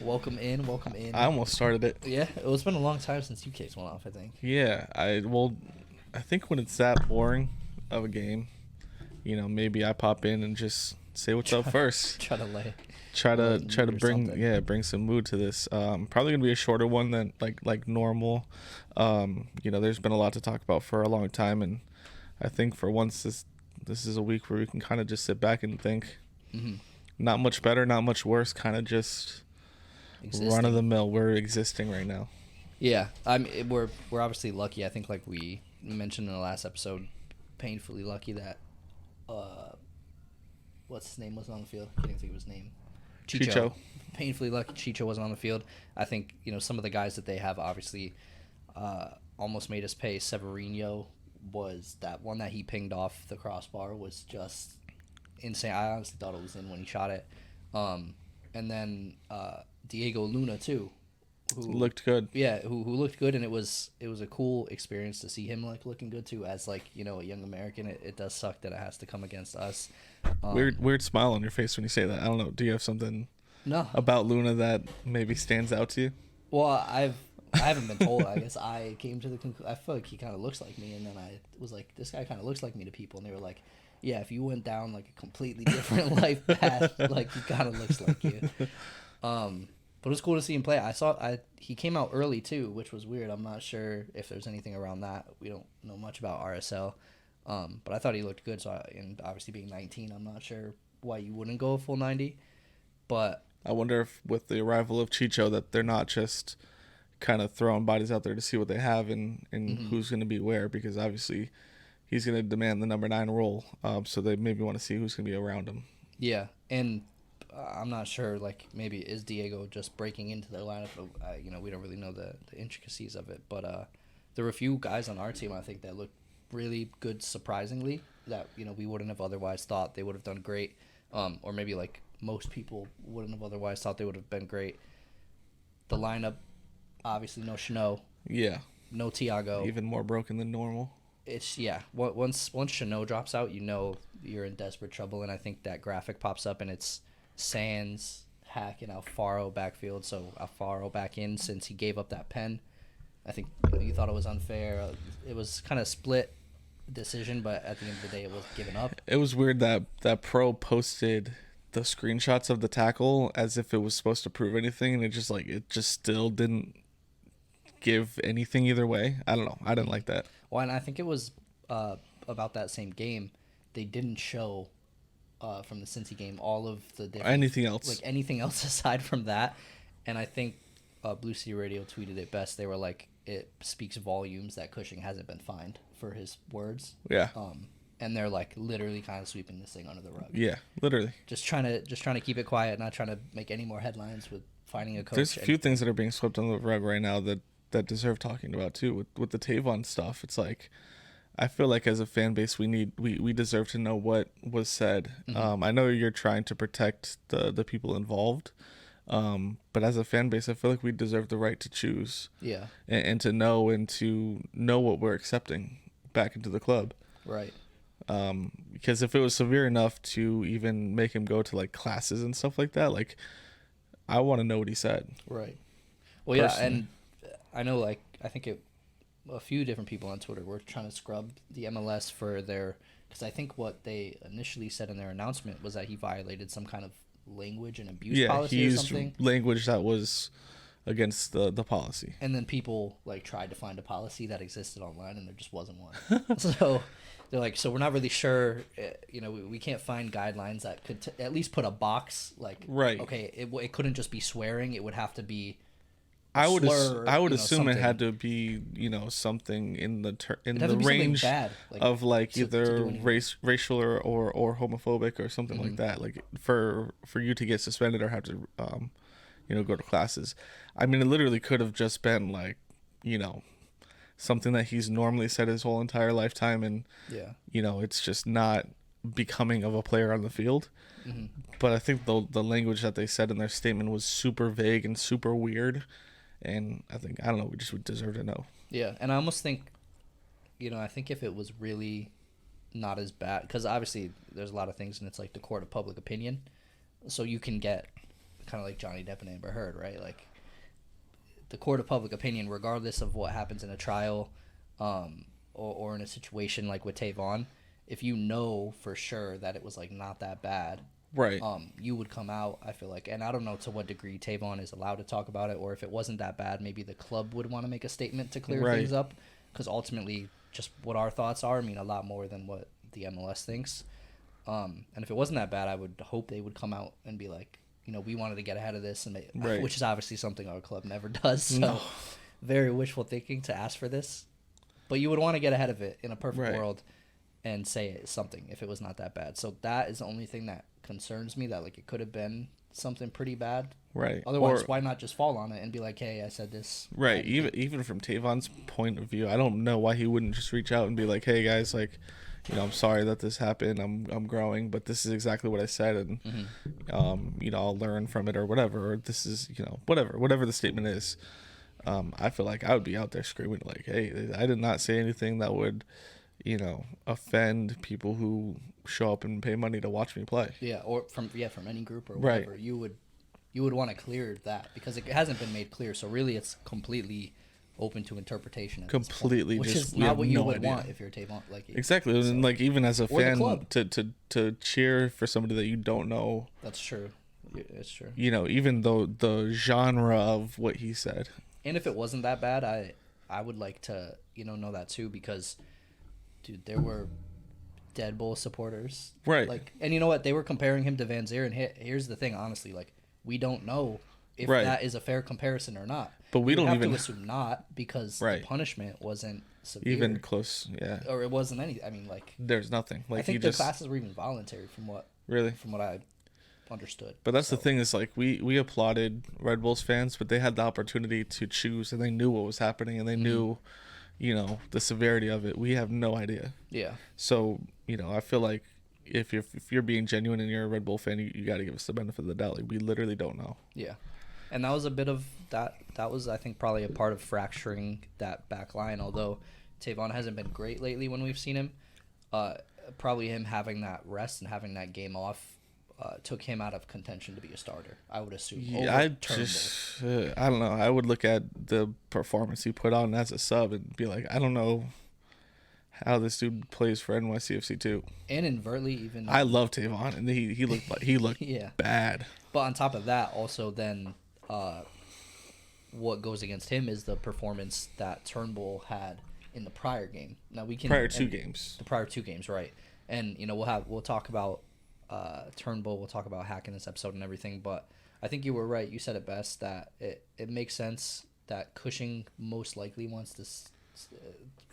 Welcome in, welcome in. I almost started it. Yeah, it's been a long time since you kicked one off, I think. Yeah, I think when it's that boring of a game, maybe I pop in and just say what's up first. Try to lay. Try to bring something. bring some mood to this. Probably gonna be a shorter one than like normal. There's been a lot to talk about for a long time, and I think for once this is a week where we can kind of just sit back and think. Mm-hmm. Not much better, not much worse. Kind of just run of the mill. We're existing right now. Yeah, we're obviously lucky. I think, like we mentioned in the last episode, painfully lucky that what's his name wasn't on the field. I can't even think of his name. Chicho. Painfully lucky Chicho wasn't on the field. I think some of the guys that they have obviously almost made us pay. Severino was that one that he pinged off the crossbar was just insane. I honestly thought it was in when he shot it. And then Diego Luna too, who Looked good. Yeah, who looked good, and it was a cool experience to see him looking good too. As a young American, it does suck that it has to come against us. Weird smile on your face when you say that. I don't know. Do you have something No, about Luna that maybe stands out to you? well, I haven't been told. I guess I came to the conclusion. I feel like he kind of looks like me, and then I was like, this guy kind of looks like me to people, and they were like, yeah, if you went down like a completely different life path, like he kind of looks like you. But it was cool to see him play. He came out early too, which was weird. I'm not sure if there's anything around that. We don't know much about RSL, but I thought he looked good. And obviously being 19, I'm not sure why you wouldn't go a full 90. But I wonder if with the arrival of Chicho that they're not just kind of throwing bodies out there to see what they have and who's going to be where, because obviously he's going to demand the number 9 role. So they maybe want to see who's going to be around him. yeah, and I'm not sure. Like maybe is Diego just breaking into their lineup? We don't really know the intricacies of it. But there were a few guys on our team I think that looked really good, surprisingly. That we wouldn't have otherwise thought they would have done great, or maybe like most people wouldn't have otherwise thought they would have been great. The lineup, obviously no Chanot. Yeah. No Thiago. Even more broken than normal. It's Once Chanot drops out, you're in desperate trouble, and I think that graphic pops up and it's Sands, Hack, and Alfaro backfield. So Alfaro back in since he gave up that pen. I think you thought it was unfair. It was kind of split decision, but at the end of the day, it was given up. It was weird that Pro posted the screenshots of the tackle as if it was supposed to prove anything, and it just still didn't give anything either way. I don't know. I didn't like that. Well, and I think it was about that same game. They didn't show from the Cincy game all of the different, anything else aside from that. And I think Blue City Radio tweeted it best. They were like, it speaks volumes that Cushing hasn't been fined for his words. Yeah. And they're like literally kind of sweeping this thing under the rug. Yeah, literally. Just trying to keep it quiet, not trying to make any more headlines with finding a coach. There's a few things that are being swept under the rug right now that deserve talking about too. With the Tavon stuff, it's like, I feel like as a fan base, we deserve to know what was said. Mm-hmm. I know you're trying to protect the people involved, but as a fan base, I feel like we deserve the right to choose. Yeah. And to know what we're accepting back into the club. Right. Because if it was severe enough to even make him go to like classes and stuff like that, like I want to know what he said. Right. Well, yeah, and I know, like, I think a few different people on Twitter were trying to scrub the MLS for because I think what they initially said in their announcement was that he violated some kind of language and abuse policy or something. He used language that was against the policy. And then people like tried to find a policy that existed online, and there just wasn't one. So they're like, so we're not really sure. We can't find guidelines that could at least put a box like, right. Okay, it couldn't just be swearing. It would have to be. I would assume something. It had to be something in the range bad, of like either racial or homophobic or something like that. Like for you to get suspended or have to go to classes. I mean, it literally could have just been like something that he's normally said his whole entire lifetime, and it's just not becoming of a player on the field. Mm-hmm. But I think the language that they said in their statement was super vague and super weird. And I don't know, we just would deserve to know. Yeah, and I almost think, I think if it was really not as bad, because obviously there's a lot of things, and it's like the court of public opinion, so you can get kind of like Johnny Depp and Amber Heard, right? Like, the court of public opinion, regardless of what happens in a trial, or in a situation like with Tavon, if you know for sure that it was like not that bad, right, you would come out, I feel like. And I don't know to what degree Tavon is allowed to talk about it, or if it wasn't that bad, maybe the club would want to make a statement to clear things up, because ultimately just what our thoughts are mean a lot more than what the MLS thinks. And if it wasn't that bad, I would hope they would come out and be like, we wanted to get ahead of this, and which is obviously something our club never does. So very wishful thinking to ask for this, but you would want to get ahead of it in a perfect world and say something if it was not that bad. So that is the only thing that concerns me, that like it could have been something pretty bad. Right. Otherwise, why not just fall on it and be like, hey, I said this. Right. Even from Tavon's point of view, I don't know why he wouldn't just reach out and be like, hey guys, like, I'm sorry that this happened. I'm growing, but this is exactly what I said, and I'll learn from it or whatever. Or this is whatever the statement is. I feel like I would be out there screaming like, hey, I did not say anything that would, offend people who show up and pay money to watch me play. Yeah, or from any group or whatever. Right. You would want to clear that, because it hasn't been made clear. So really, it's completely open to interpretation. Completely, which is not what you would want if you're Tavon. Like, exactly, so, and like even as a fan, to cheer for somebody that you don't know. That's true. It's true. Even though the genre of what he said. And if it wasn't that bad, I would like to know that too, because, dude, there were Dead Bull supporters, right? Like, and you know what? They were comparing him to Van Zier, and here's the thing, honestly, like, we don't know if that is a fair comparison or not. But we don't even assume not, because the punishment wasn't severe, even close, or it wasn't any. I mean, like, there's nothing. Like, I think the classes were even voluntary from what I understood. But that's the thing, is like we applauded Red Bulls fans, but they had the opportunity to choose, and they knew what was happening, and they knew, the severity of it. We have no idea. Yeah. So I feel like if you're being genuine and you're a Red Bull fan, you got to give us the benefit of the doubt. Like, we literally don't know. Yeah. And that was a bit of that. That was, I think, probably a part of fracturing that back line. Although Tavon hasn't been great lately when we've seen him, probably him having that rest and having that game off took him out of contention to be a starter, I would assume. Yeah, I don't know. I would look at the performance he put on as a sub and be like, I don't know how this dude plays for NYCFC too. And invertly, even I love Tavon, and he looked bad. But on top of that, also then what goes against him is the performance that Turnbull had in the prior game. Now the prior two games, right? And we'll talk about Turnbull. We'll talk about Hack in this episode and everything. But I think you were right. You said it best, that it makes sense that Cushing most likely wants to.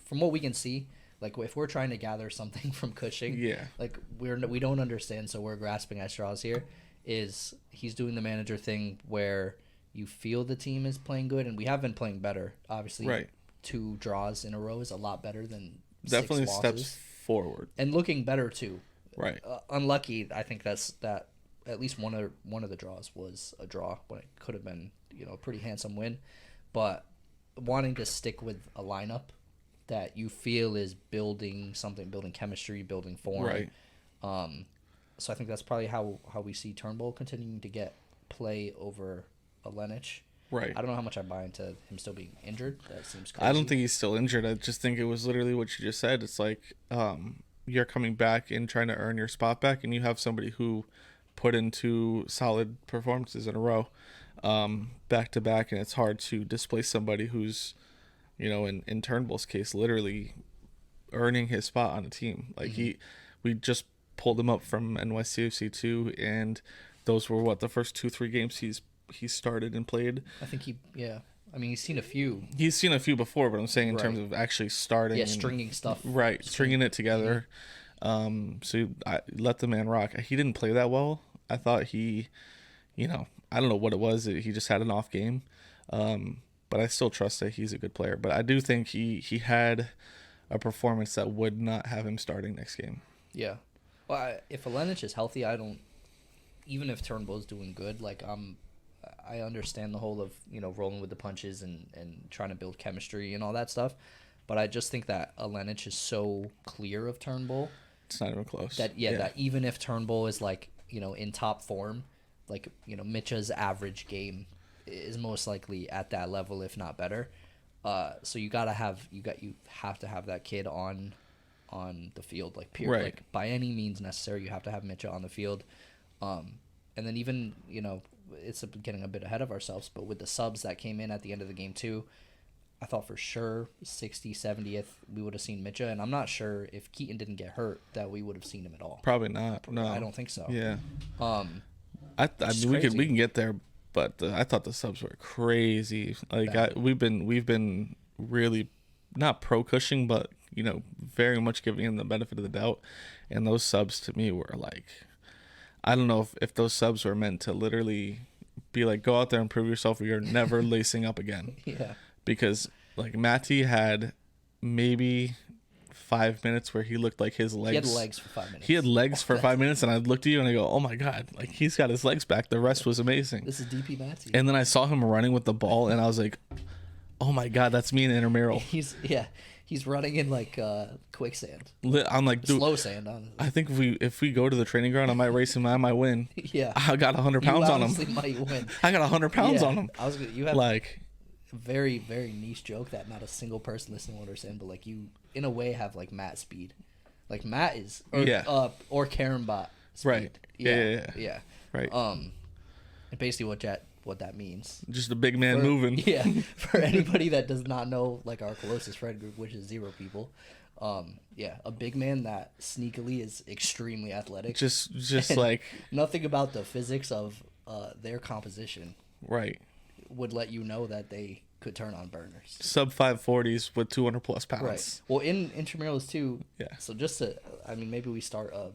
From what we can see, like, if we're trying to gather something from Cushing, like, we don't understand, so we're grasping at straws here. Is he's doing the manager thing where you feel the team is playing good, and we have been playing better. Obviously, 2 draws in a row is a lot better than definitely 6 steps losses. Forward and looking better too. Right. Unlucky, I think that at least one of the draws was a draw when it could have been a pretty handsome win, but wanting to stick with a lineup that you feel is building something, building chemistry, building form. Right. So I think that's probably how we see Turnbull continuing to get play over Alenich. Right. I don't know how much I buy into him still being injured. That seems crazy. I don't think he's still injured. I just think it was literally what you just said. It's like you're coming back and trying to earn your spot back, and you have somebody who put into solid performances in a row, back to back, and it's hard to displace somebody who's, in Turnbull's case, literally earning his spot on a team. Like, we just pulled him up from NYCFC 2, and those were the first 2-3 games he started and played. I think I mean, he's seen a few. He's seen a few before, but I'm saying in terms of actually starting. Yeah, stringing stuff. Right, stringing it together. So I let the man rock. He didn't play that well. I thought he, I don't know what it was. He just had an off game. But I still trust that he's a good player. But I do think he had a performance that would not have him starting next game. Yeah. Well, if Alenich is healthy, even if Turnbull's doing good, like, I understand the whole of, rolling with the punches and trying to build chemistry and all that stuff. But I just think that Alenich is so clear of Turnbull. It's not even close. That even if Turnbull is, like, in top form, like, you know, Mitcha's average game is most likely at that level, if not better. So you have to have that kid on the field, like, period. Right. Like, by any means necessary, you have to have Mitcha on the field. And then even, you know, it's getting a bit ahead of ourselves, but with the subs that came in at the end of the game too, I thought for sure 60th, 70th we would have seen Mitcha, and I'm not sure if Keaton didn't get hurt that we would have seen him at all. Probably not. No, I don't think so. Yeah. I mean, we can get there, but I thought the subs were crazy. Like we've been really not pro Cushing, but, you know, very much giving him the benefit of the doubt, and those subs to me were like, I don't know if those subs were meant to literally be like, go out there and prove yourself, or you're never lacing up again. Yeah. Because, like, Matty had maybe 5 minutes where he looked like his legs. He had legs for 5 minutes. He had legs for 5 minutes, and I looked at you and I go, oh my God, like, he's got his legs back. The rest was amazing. This is DP Matty. And then I saw him running with the ball, and I was like, oh my God, that's me in intramural. He's running in like quicksand. I'm like, dude, slow sand. Honestly. I think if we go to the training ground, I might race him. I might win. Yeah, I got 100 pounds on him. Might win. I got 100 pounds on him. You have like a very, very niche joke that not a single person listening will understand, but like you in a way have like Matt speed. Like Matt is or Karen Bot speed. Right. Yeah. Right. And basically what that means. Just a big man moving. Yeah. For anybody that does not know, like, our closest friend group, which is 0 people. A big man that sneakily is extremely athletic. Just like nothing about the physics of their composition. Right. Would let you know that they could turn on burners. Sub 540s with 200 plus pounds. Right. Well, in intramurals too. Yeah. So just to, I mean, maybe we start a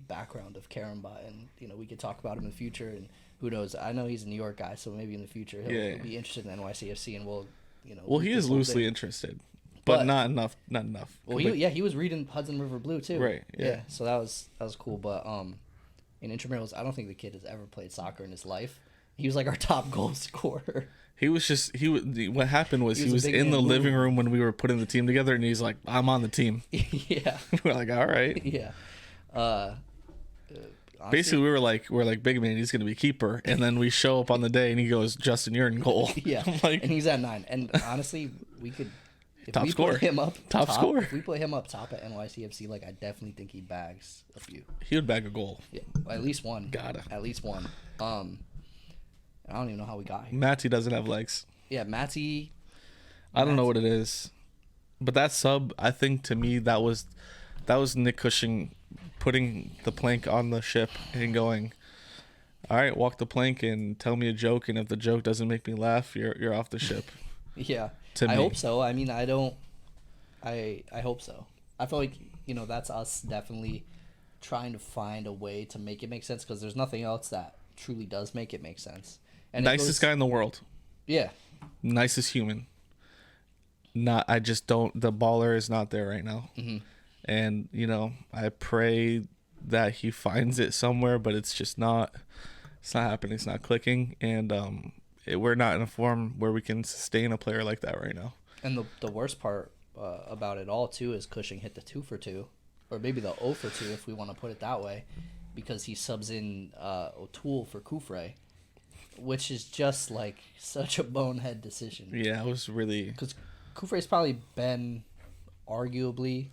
background of Karamba, and, you know, we could talk about him in the future, and who knows? I know he's a New York guy, so maybe in the future he'll be interested in NYCFC, and we'll, you know. Well, he is loosely interested, but not enough. Well, he was reading Hudson River Blue too. Right. Yeah. So that was cool, but in intramurals, I don't think the kid has ever played soccer in his life. He was like our top goal scorer. What happened was he was in the living room when we were putting the team together, and he's like, I'm on the team. Yeah. We're like, all right. Yeah. Honestly, basically, we're like, big man, he's gonna be keeper, and then we show up on the day, and he goes, Justin, you're in goal. Yeah. Like, and he's at 9. And honestly, we could top scorer. Put him up top scorer. If we put him up top at NYCFC, like, I definitely think he bags a few. He would bag a goal. Yeah, at least one. Gotta. At least one. I don't even know how we got here. Matty doesn't have legs. Yeah, Matty. I don't know what it is, but that sub, I think, to me, that was Nick Cushing putting the plank on the ship and going, all right, walk the plank and tell me a joke, and if the joke doesn't make me laugh, you're off the ship. Yeah. To me. I hope so. I mean, I hope so. I feel like, you know, that's us definitely trying to find a way to make it make sense, because there's nothing else that truly does make it make sense. And nicest guy in the world. Yeah. Nicest human. I just don't, the baller is not there right now. Mm-hmm. And, you know, I pray that he finds it somewhere, but it's just not happening. It's not clicking. And we're not in a form where we can sustain a player like that right now. And the worst part about it all, too, is Cushing hit the 2 for 2, or maybe the 0 for 2, if we want to put it that way, because he subs in O'Toole for Kufre, which is just like such a bonehead decision. Yeah, it was really, because Kufre's probably been arguably,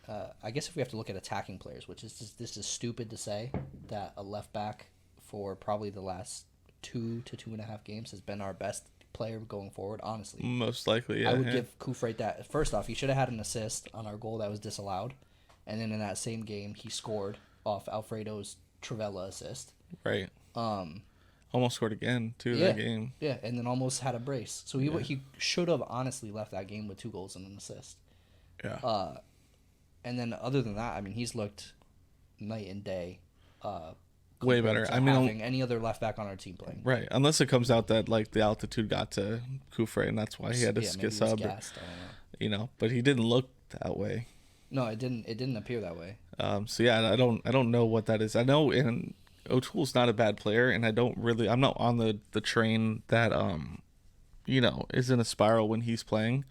I guess if we have to look at attacking players, which is just, this is stupid to say, that a left back for probably the last 2 to 2.5 games has been our best player going forward, honestly. Most likely, yeah. I would give Kufre that. First off, he should have had an assist on our goal that was disallowed, and then in that same game, he scored off Alfredo's Travella assist. Right. Almost scored again, too, that game. Yeah, and then almost had a brace. So he should have honestly left that game with 2 goals and an assist. Yeah. And then other than that, I mean, he's looked night and day. Way better. I mean, having any other left back on our team playing. Right, unless it comes out that, like, the altitude got to Kufre, and that's why he had to get subbed. I don't know. You know, but he didn't look that way. No, it didn't appear that way. So yeah, I don't know what that is. I know, and O'Toole's not a bad player, and I'm not on the train that you know, is in a spiral when he's playing.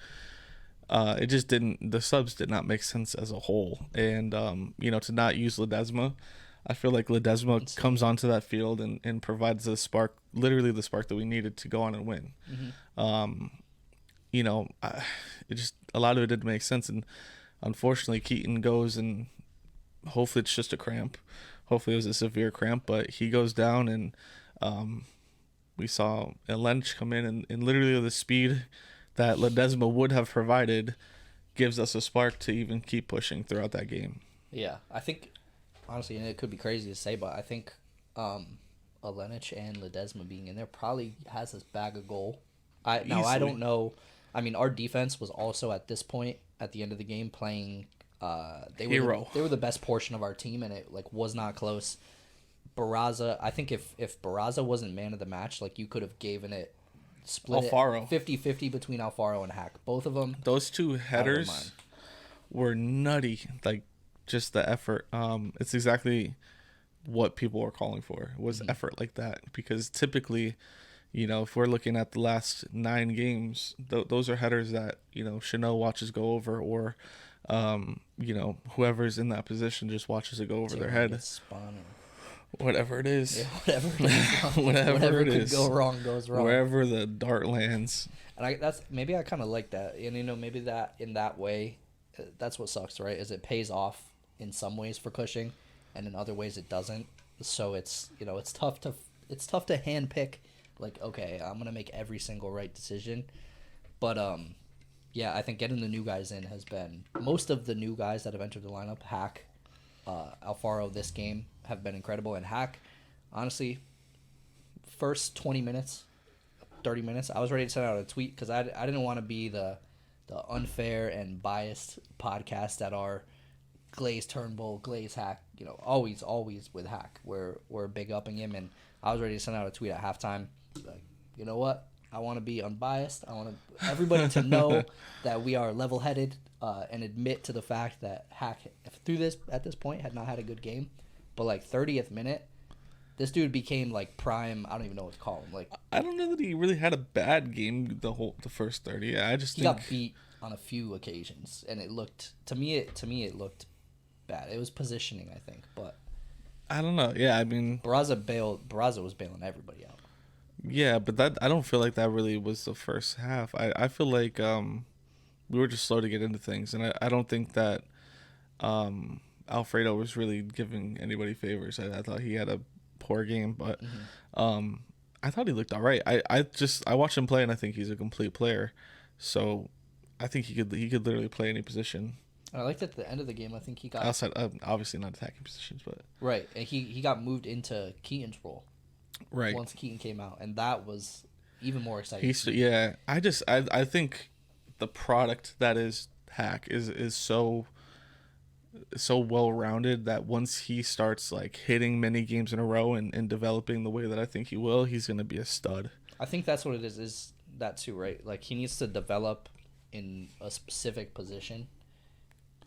It just the subs did not make sense as a whole, and you know, to not use Ledesma, I feel like Ledesma comes onto that field and provides the spark, literally the spark that we needed to go on and win. You know, it just, a lot of it didn't make sense. And unfortunately, Keaton goes, and hopefully it's just a cramp. Hopefully it was a severe cramp, but he goes down, and we saw Lench come in, and literally the speed that Ledesma would have provided gives us a spark to even keep pushing throughout that game. Yeah, I think, honestly, and it could be crazy to say, but I think Alenich and Ledesma being in there probably has us bag a goal. I don't know. I mean, our defense was also at this point at the end of the game playing. They were the best portion of our team, and it like was not close. Barraza, I think if Barraza wasn't man of the match, like you could have given it split Alfaro. 50-50 between Alfaro and Hack. Both of them. Those two headers were nutty. Like, just the effort. It's exactly what people were calling for, was effort like that. Because typically, you know, if we're looking at the last 9 games, those are headers that, you know, Chanel watches go over, or, you know, whoever's in that position just watches it go over their head. Whatever it is. Yeah, whatever it is. Could go wrong goes wrong. Wherever the dart lands. And I kind of like that. And, you know, maybe that in that way, that's what sucks, right? Is it pays off in some ways for Cushing, and in other ways it doesn't. So it's, you know, it's tough to handpick, like, okay, I'm going to make every single right decision. But, yeah, I think getting the new guys in has been, most of the new guys that have entered the lineup, Hack, Alfaro this game, have been incredible. And Hack, honestly, first 20 minutes, 30 minutes, I was ready to send out a tweet because I didn't want to be the unfair and biased podcast that are Glaze Turnbull, Glaze Hack, you know, always with Hack. We're big upping him, and I was ready to send out a tweet at halftime, like, you know what? I want to be unbiased. I want everybody to know that we are level-headed and admit to the fact that Hack, at this point, had not had a good game. But, like, 30th minute, this dude became, like, prime. I don't even know what to call him. Like, I don't know that he really had a bad game the first 30. Yeah, I just think he got beat on a few occasions, and it looked to me it looked bad. It was positioning, I think, but I don't know. Yeah, I mean, Barraza was bailing everybody out. Yeah, but I don't feel like that really was the first half. I feel like we were just slow to get into things, and I don't think that Alfredo was really giving anybody favors. I thought he had a poor game, but I thought he looked all right. I watched him play, and I think he's a complete player. So I think he could literally play any position. And I liked at the end of the game, I think he got outside, obviously not attacking positions, but right, and he got moved into Keaton's role. Right. Once Keaton came out, and that was even more exciting. I think the product that is Hack is so well rounded that once he starts like hitting many games in a row and developing the way that I think he will, he's gonna be a stud. I think that's what it is that too, right? Like, he needs to develop in a specific position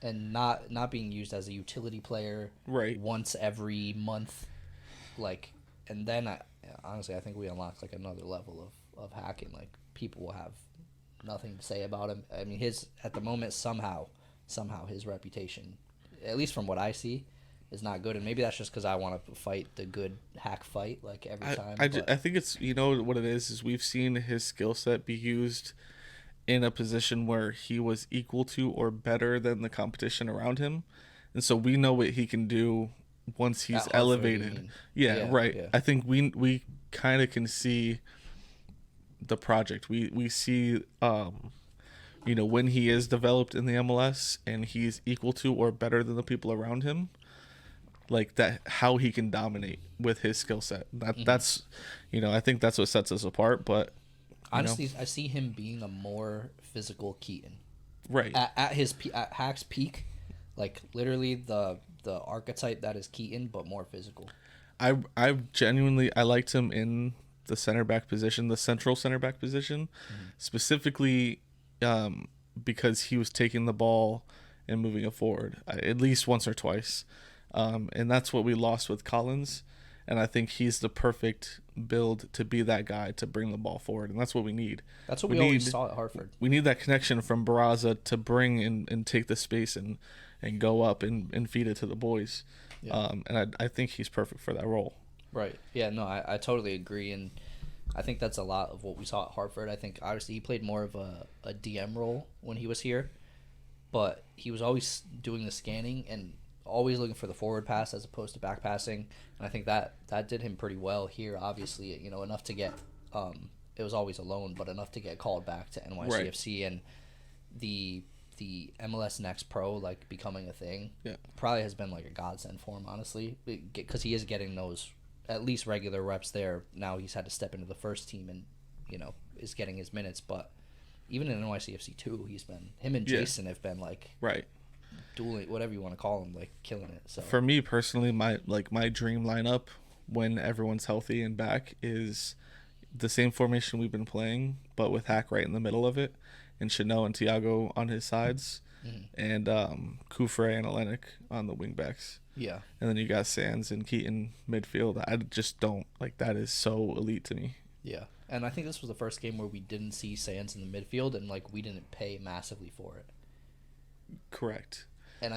and not being used as a utility player right once every month, like. And then, honestly, I think we unlocked, like, another level of hacking. Like, people will have nothing to say about him. I mean, at the moment, somehow his reputation, at least from what I see, is not good. And maybe that's just because I want to fight the good Hack fight, like, every time. I think it's, you know what it is we've seen his skill set be used in a position where he was equal to or better than the competition around him. And so we know what he can do once he's elevated. Yeah, right. Yeah. I think we kind of can see the project. We see you know, when he is developed in the MLS and he's equal to or better than the people around him, like that, how he can dominate with his skill set. That's, you know, I think that's what sets us apart. But honestly, I see him being a more physical Keaton. Right. At Hack's peak, like, literally the archetype that is Keaton, but more physical. I genuinely liked him in the center back position, the central center back position, specifically because he was taking the ball and moving it forward at least once or twice, and that's what we lost with Collins. And I think he's the perfect build to be that guy to bring the ball forward, and that's what we need. That's what we always saw at Hartford. We need that connection from Barraza to bring and take the space and and go up and feed it to the boys. Yeah. And I think he's perfect for that role. Right. Yeah, no, I totally agree. And I think that's a lot of what we saw at Hartford. I think, obviously, he played more of a DM role when he was here. But he was always doing the scanning and always looking for the forward pass as opposed to back passing. And I think that did him pretty well here, obviously, enough to get it was always alone, but enough to get called back to NYCFC. Right. And the MLS Next Pro, like, becoming a thing, probably has been like a godsend for him, honestly, because he is getting those at least regular reps there. Now he's had to step into the first team and, is getting his minutes. But even in NYCFC too, him and Jason have been like dueling, whatever you want to call them, like killing it. So for me personally, my dream lineup when everyone's healthy and back is the same formation we've been playing, but with Hack right in the middle of it, and Chanel and Thiago on his sides, and Kufre and Olenek on the wing backs. Yeah. And then you got Sands and Keaton midfield. I just don't like that. Is so elite to me. Yeah. And I think this was the first game where we didn't see Sands in the midfield, and like we didn't pay massively for it. Correct. And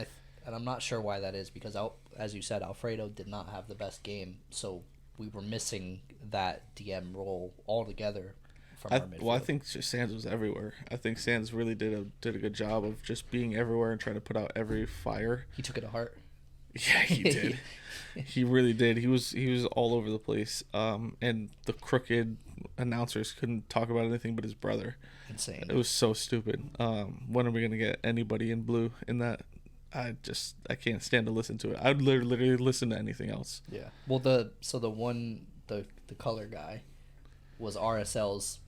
I'm not sure why that is, because as you said, Alfredo did not have the best game, so we were missing that DM role altogether from our midfield. Well, I think Sands was everywhere. I think Sands really did a good job of just being everywhere and trying to put out every fire. He took it to heart. Yeah, he did. He really did. He was all over the place. And the crooked announcers couldn't talk about anything but his brother. Insane. It was so stupid. When are we gonna get anybody in blue in that? I can't stand to listen to it. I'd literally listen to anything else. Yeah. Well, the color guy was RSL's,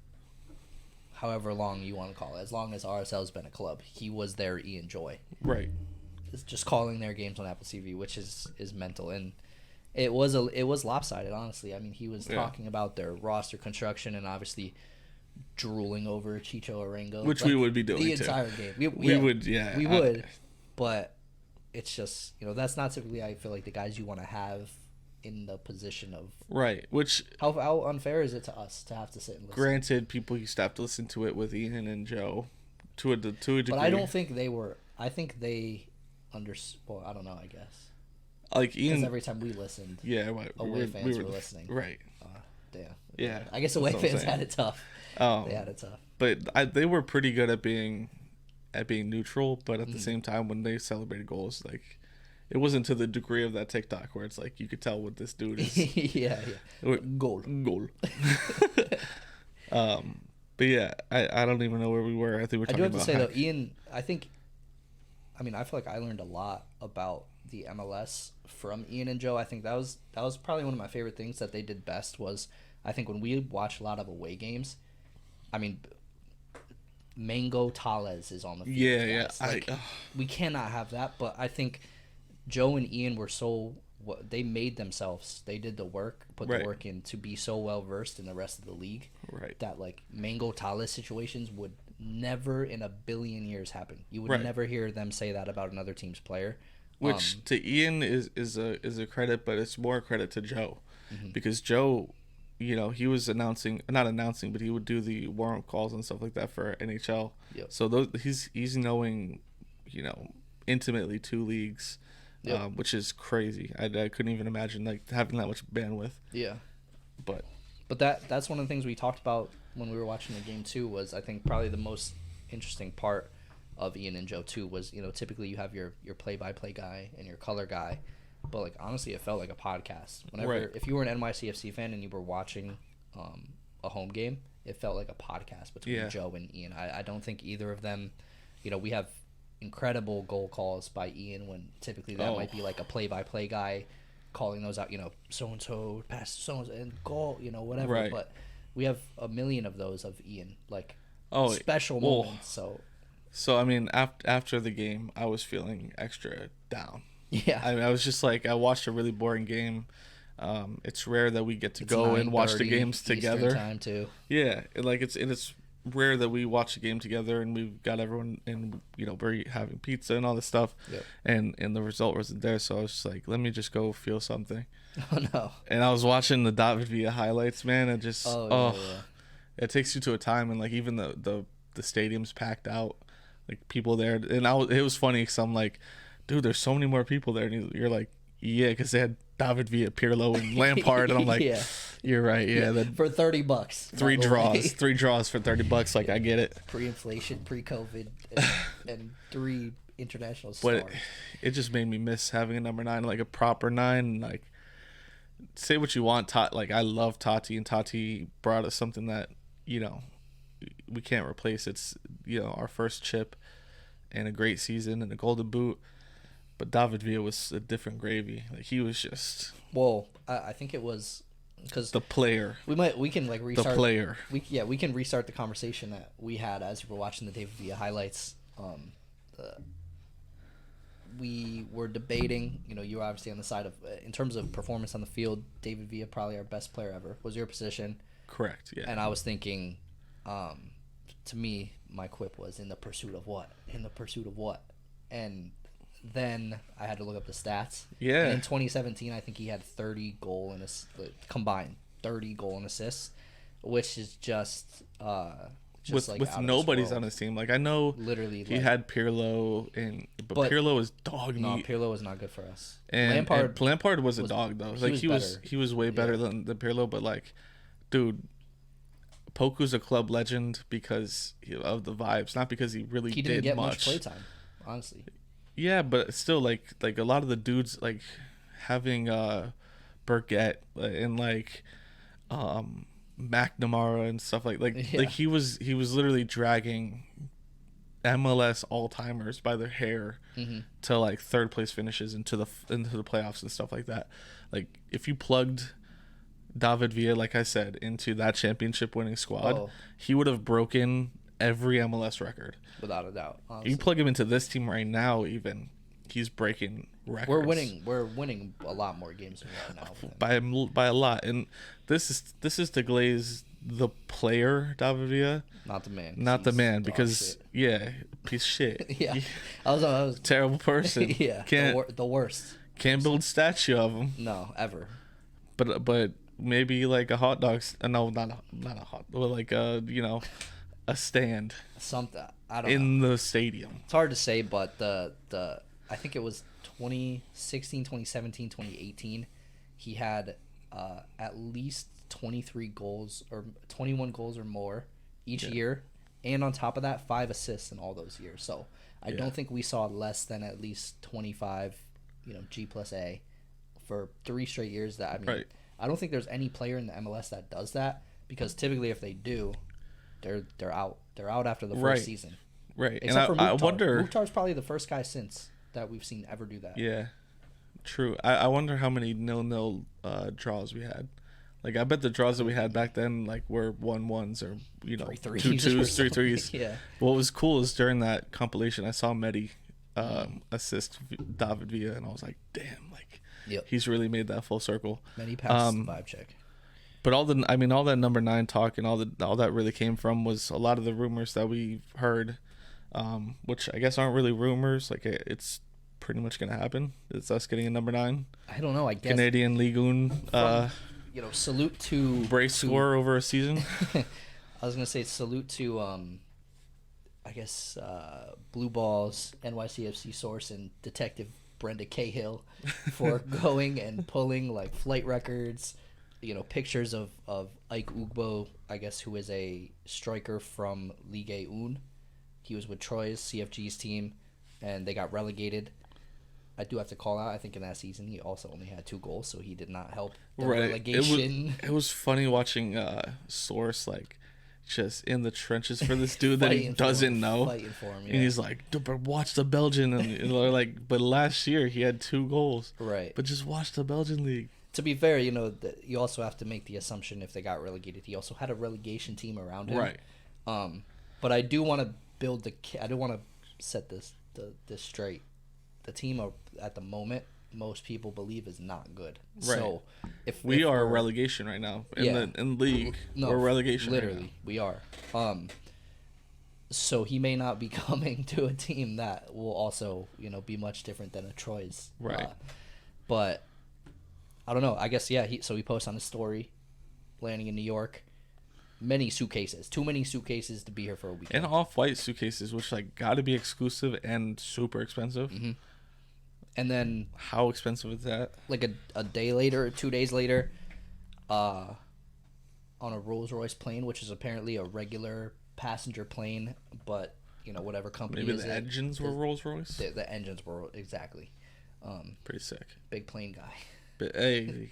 however long you want to call it, as long as RSL's been a club, he was their Ian Joy. Right. It's just calling their games on Apple TV, which is mental, and it was lopsided, honestly. I mean, he was talking about their roster construction and obviously drooling over Chicho Arango, which we would be doing the entire game. We would, would, but it's just that's not typically, I feel like, the guys you want to have in the position of right. Which how unfair is it to us to have to sit and listen? Granted, people used to have to listen to it with Ian and Joe to a degree, but I don't think they were. I think they well, I don't know. I guess like Ian. Because every time we listened, away fans were listening. Right. Damn. Yeah. I guess away fans had it tough. They had it tough. But they were pretty good at being neutral. But at the same time, when they celebrated goals, like, it wasn't to the degree of that TikTok where it's like you could tell what this dude is. yeah. Goal. But yeah, I don't even know where we were. I think we're talking about. I do have to say though, Ian. I feel like I learned a lot about the MLS from Ian and Joe. I think that was probably one of my favorite things that they did best. Was, I think, when we watched a lot of away games, I mean, Mango Tales is on the field. Yeah. Like, we cannot have that. But I think Joe and Ian were they made themselves. They did the work, put the work in to be so well versed in the rest of the league. Right. That like Mango Tales situations would never in a billion years happen. You would never hear them say that about another team's player. Which to Ian is a credit, but it's more credit to Joe, because Joe, he was not announcing, but he would do the warm-up calls and stuff like that for NHL. Yep. So he's knowing, intimately two leagues, which is crazy. I couldn't even imagine like having that much bandwidth. Yeah. But that's one of the things we talked about when we were watching the game too. Was, I think, probably the most interesting part of Ian and Joe too was, typically you have your play-by-play guy and your color guy, but like honestly it felt like a podcast. If you were an NYCFC fan and you were watching a home game, it felt like a podcast between Joe and Ian. I don't think either of them, we have incredible goal calls by Ian when typically that might be like a play-by-play guy calling those out, so-and-so pass so-and-so and goal, whatever. Right. But we have a million of those of Ian, like special moments. So I mean, after the game, I was feeling extra down. Yeah. I was just like, I watched a really boring game. It's rare that we get to go and watch the games together. Eastern time too. Yeah, it's rare that we watch the game together and we've got everyone and we're having pizza and all this stuff. Yep. And the result wasn't there, so I was just like, let me just go feel something. Oh no. And I was watching the David Villa highlights, man, and just it takes you to a time, and like even the stadium's packed out, like people there, and it was funny because I'm like, dude, there's so many more people there. And you're like, yeah, because they had David Villa, Pirlo, and Lampard. And I'm like, yeah. You're right. Yeah. Then For $30. Three draws for $30. Like, I get it. Pre-inflation, pre-COVID, and 3 international stars. But it just made me miss having a number 9, like a proper 9. Like, say what you want. Like, I love Totti, and Totti brought us something that, we can't replace. It's, our first chip and a great season and a golden boot. But David Villa was a different gravy. Like, he was just... Well, I think it was... Because the player. We can like restart the player. We can restart the conversation that we had as we were watching the David Villa highlights. We were debating. You were obviously on the side of, in terms of performance on the field, David Villa probably our best player ever. Was your position? Correct. Yeah. And I was thinking, to me, my quip was in the pursuit of what? In the pursuit of what? And then I had to look up the stats. Yeah. And in 2017, I think he had 30 goal and combined 30 goal and assists, which is just with nobody's on his team. Like, I know literally he had Pirlo, but Pirlo was dog meat. No, Pirlo was not good for us. And Lampard was a dog though. Like, he was way better than Pirlo. But like, dude, Poku's a club legend because of the vibes, not because he really he didn't get much playtime, honestly. Yeah, but still, like a lot of the dudes, like having Burkett and like McNamara and stuff like he was literally dragging MLS all timers by their hair to like third place finishes into the playoffs and stuff like that. Like, if you plugged David Villa, like I said, into that championship winning squad, he would have broken every MLS record without a doubt. Honestly. You plug him into this team right now, even he's breaking records. We're winning a lot more games than we are now by a lot. And this is to glaze the player David Villa, not the man. Not the man, because piece of shit. Yeah, I was terrible person. Yeah, the worst. Can't build statue of him. No, ever. But maybe like a hot dog. No, not a hot. But like a stand. Something. I don't know. In the stadium. It's hard to say, but the I think it was 2016, 2017, 2018. He had at least 23 goals or 21 goals or more each year, and on top of that, 5 assists in all those years. So I don't think we saw less than at least 25, G+A for 3 straight years. That I don't think there's any player in the MLS that does that, because typically if they do, they're out. They're out after the first season. Right. Except for I Mukhtar. wonder. Mukhtar's probably the first guy since that we've seen ever do that. Yeah. True. I wonder how many 0-0 draws we had. Like, I bet the draws that we had back then, like, were 1-1s or 2-2s, 3-3s. Yeah. What was cool is during that compilation, I saw Medi assist David Villa, and I was like, damn, like, he's really made that full circle. Medi passed the vibe check. But all that number 9 talk and all that really came from was a lot of the rumors that we heard, which I guess aren't really rumors. Like, it's pretty much gonna happen. It's us getting a number 9. I don't know. I guess Canadian Ligue 1. Salute to brace score over a season. I was gonna say salute to I guess Blue Balls, NYCFC source, and Detective Brenda Cahill for going and pulling like flight records. Pictures of Ike Ugbo, I guess, who is a striker from Ligue 1. He was with Troyes, CFG's team, and they got relegated. I do have to call out, I think in that season, he also only had 2 goals, so he did not help the relegation. It was funny watching Source, like, just in the trenches for this dude that he doesn't know. Fighting for him, And he's like, dude, but watch the Belgian. And they're like, but last year he had 2 goals. Right. But just watch the Belgian league. To be fair, you also have to make the assumption if they got relegated, he also had a relegation team around him. Right. But I do want to I do want to set this straight. The team at the moment, most people believe is not good. Right. So if we are relegation right now in the league, we're relegation. Literally, right we are. So he may not be coming to a team that will also be much different than a Troyes. Right. But I don't know. I guess he posts on his story, landing in New York. Many suitcases. Too many suitcases to be here for a weekend. And off-white suitcases, which got to be exclusive and super expensive. Mm-hmm. And then how expensive is that? Like a day later, 2 days later, on a Rolls-Royce plane, which is apparently a regular passenger plane, but whatever company. Maybe the engines were Rolls-Royce. The engines were exactly. Pretty sick. Big plane guy. But hey,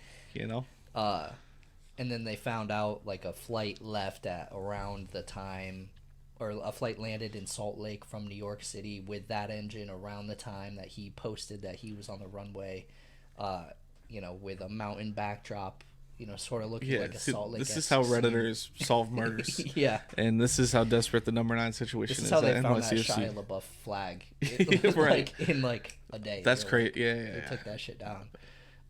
And then they found out like a flight left at around the time, or a flight landed in Salt Lake from New York City with that engine around the time that he posted that he was on the runway, with a mountain backdrop, sort of looking like a Salt Lake. This is how Redditors solve murders. Yeah. And this is how desperate the number 9 situation is. This is how they at found NYCFC. that Shia LaBeouf flag. Right. In a day. That's crazy. They took that shit down.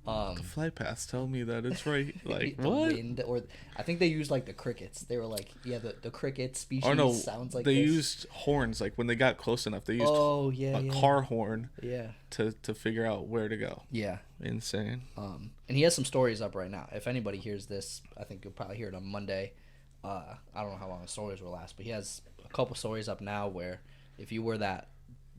The flight paths tell me that it's right. Like the what? Wind, or I think they used like the crickets. They were like, the cricket species sounds like they this. used horns. Like when they got close enough, they used a car horn. Yeah. To figure out where to go. Yeah. Insane. And he has some stories up right now. If anybody hears this, I think you'll probably hear it on Monday. I don't know how long the stories will last, but he has a couple stories up now where if you were that